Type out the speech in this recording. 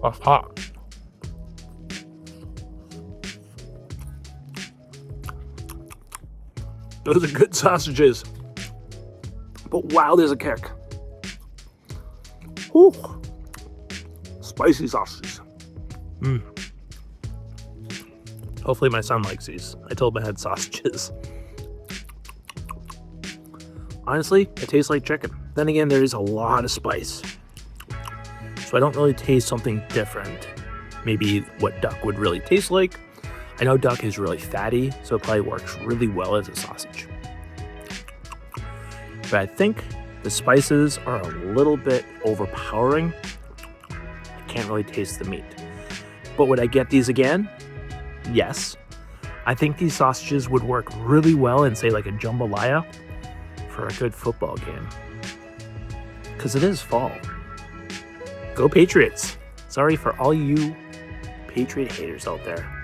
That's hot. Those are good sausages. But wow, there's a kick. Whew. Spicy sausages. Hopefully my son likes these. I told him I had sausages. Honestly, it tastes like chicken. Then again, there is a lot of spice. So I don't really taste something different. Maybe what duck would really taste like. I know duck is really fatty, so it probably works really well as a sausage. But I think the spices are a little bit overpowering. I can't really taste the meat. But would I get these again? Yes. I think these sausages would work really well in, say, like a jambalaya for a good football game. Because it is fall. Go Patriots! Sorry for all you Patriot haters out there.